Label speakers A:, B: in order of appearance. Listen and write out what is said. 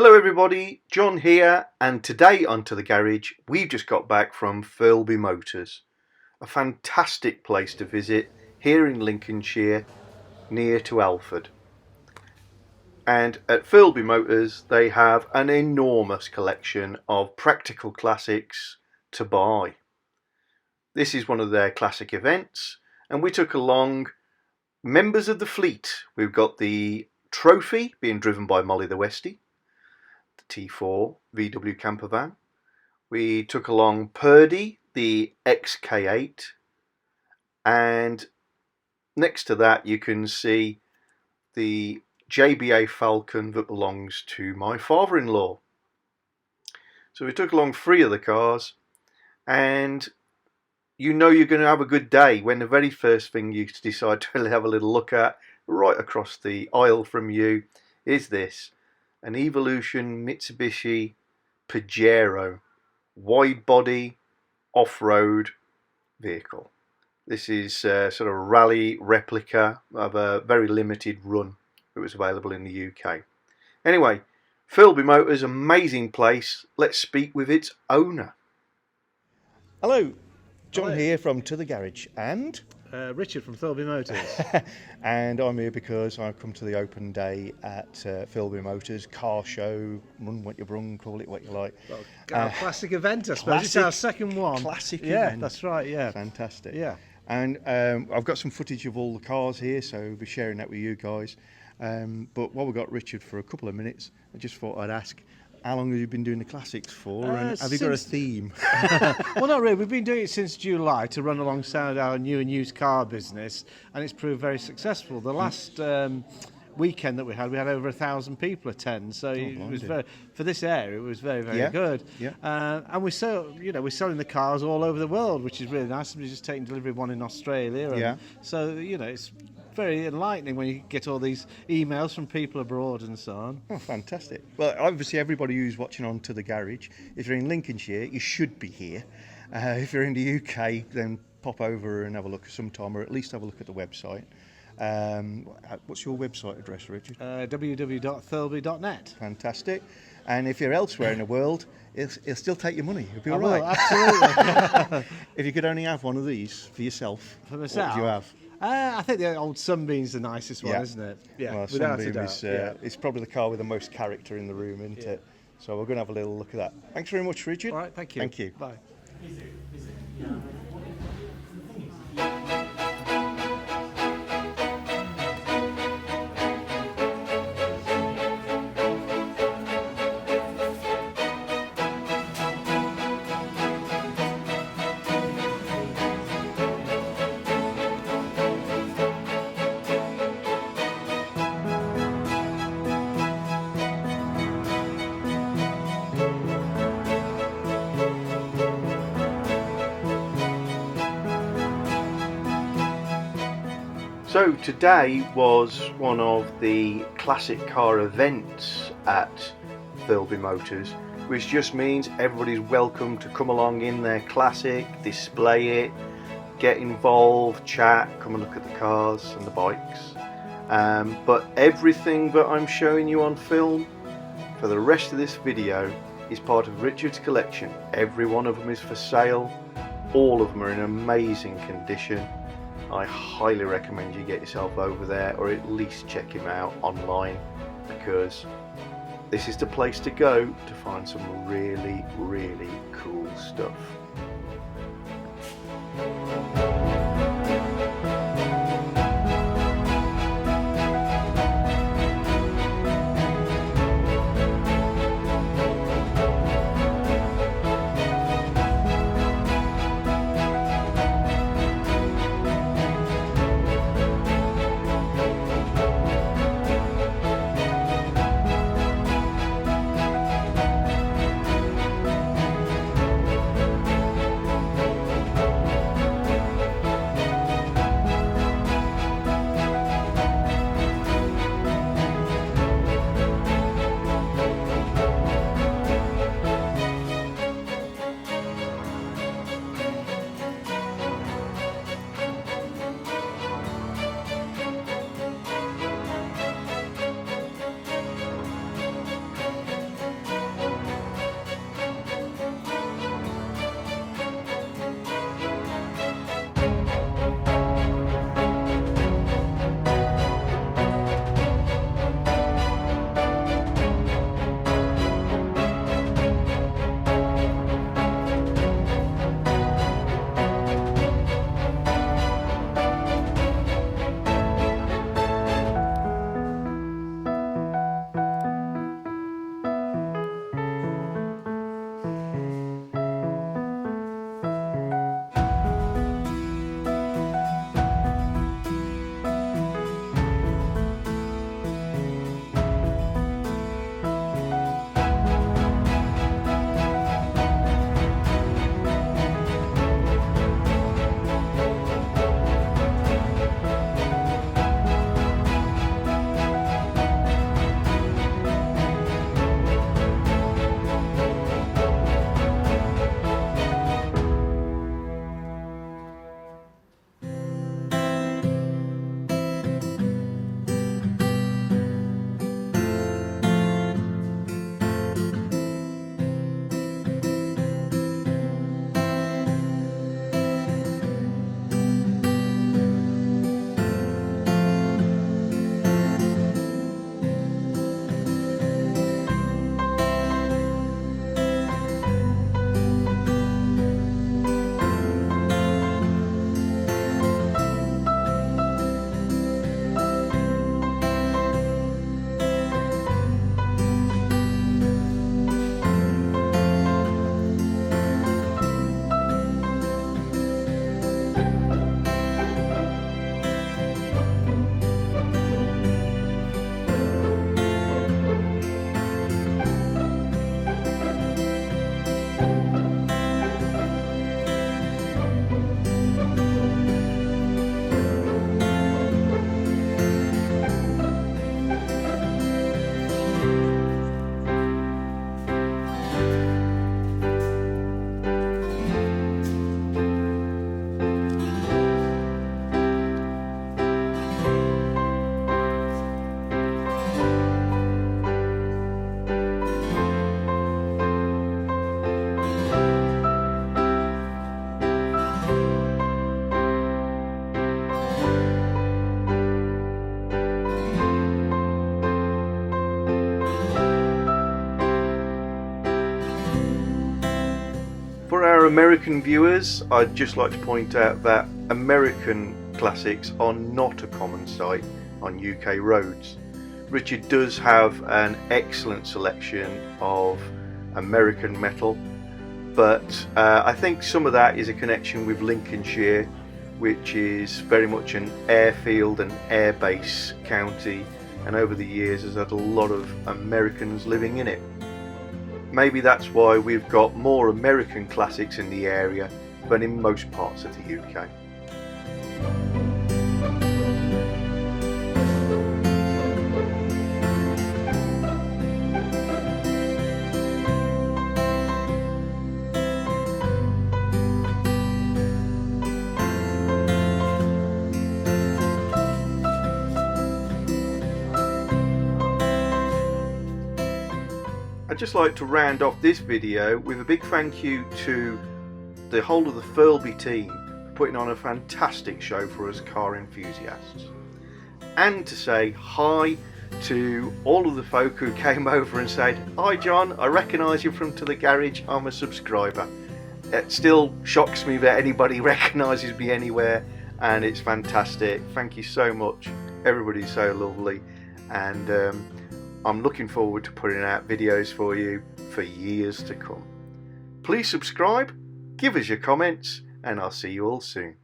A: Hello everybody, John here, and today onto the garage we've just got back from Thurlby Motors, a fantastic place to visit here in Lincolnshire near to Alford. And at Thurlby Motors they have an enormous collection of practical classics to buy. This is one of their classic events and we took along members of the fleet. We've got the Trophy being driven by Molly the Westie, T4 VW camper van. We took along Purdy, the XK8, and next to that you can see the JBA Falcon that belongs to my father-in-law. So we took along 3 of the cars, and you know you're going to have a good day when the very first thing you decide to have a little look at right across the aisle from you is this. An Evolution Mitsubishi Pajero wide body off-road vehicle. This is sort of a rally replica of a very limited run that was available in the UK. Anyway, Thurlby Motors, amazing place. Let's speak with its owner.
B: Hello, John here from To The Garage and
C: Richard from Thurlby Motors.
B: and I'm here because I've come to the open day at Thurlby Motors car show, run what you brung, call it what you like.
C: Well, classic event, I suppose. It's our second one.
B: Classic
C: yeah,
B: event.
C: That's right, yeah.
B: Fantastic.
C: Yeah.
B: And I've got some footage of all the cars here, so we'll be sharing that with you guys. But while we've got Richard for a couple of minutes, I just thought I'd ask, how long have you been doing the classics for, and have you got a theme?
C: Well, not really. We've been doing it since July to run alongside our new and used car business, and it's proved very successful. The last weekend that we had over 1,000 people attend, so it was very, for this area, it was very, very good.
B: Yeah.
C: And we're we're selling the cars all over the world, which is really nice. Somebody's just taking delivery of one in Australia. And
B: yeah.
C: So it's very enlightening when you get all these emails from people abroad and so on.
B: Oh, fantastic. Well, obviously everybody who's watching on To The Garage, if you're in Lincolnshire, you should be here. If you're in the UK, then pop over and have a look sometime, or at least have a look at the website. What's your website address, Richard?
C: www.thurlby.net.
B: Fantastic. And if you're elsewhere in the world, it'll still take your money. It'll be all
C: Will,
B: right.
C: absolutely.
B: If you could only have one of these for yourself,
C: For myself?
B: what would you have?
C: I think the old Sunbeam's the nicest one,
B: Yeah.
C: isn't it? Yeah,
B: Well,
C: without a
B: Sunbeam
C: doubt.
B: is,
C: Yeah.
B: it's probably the car with the most character in the room, isn't it? So we're going to have a little look at that. Thanks very much, Richard.
C: All right, thank you.
B: Thank you.
C: Bye.
A: So today was one of the classic car events at Thurlby Motors, which just means everybody's welcome to come along in their classic, display it, get involved, chat, come and look at the cars and the bikes. But everything that I'm showing you on film for the rest of this video is part of Richard's collection. Every one of them is for sale. All of them are in amazing condition. I highly recommend you get yourself over there, or at least check him out online, because this is the place to go to find some really, really cool stuff. our American viewers, I'd just like to point out that American classics are not a common sight on UK roads. Richard does have an excellent selection of American metal, but I think some of that is a connection with Lincolnshire, which is very much an airfield and airbase county, and over the years has had a lot of Americans living in it. Maybe that's why we've got more American classics in the area than in most parts of the UK. I'd just like to round off this video with a big thank you to the whole of the Thurlby team for putting on a fantastic show for us car enthusiasts, and to say hi to all of the folk who came over and said, "Hi John, I recognise you from To The Garage, I'm a subscriber." It still shocks me that anybody recognises me anywhere, and it's fantastic. Thank you so much, everybody's so lovely, and I'm looking forward to putting out videos for you for years to come. Please subscribe, give us your comments, and I'll see you all soon.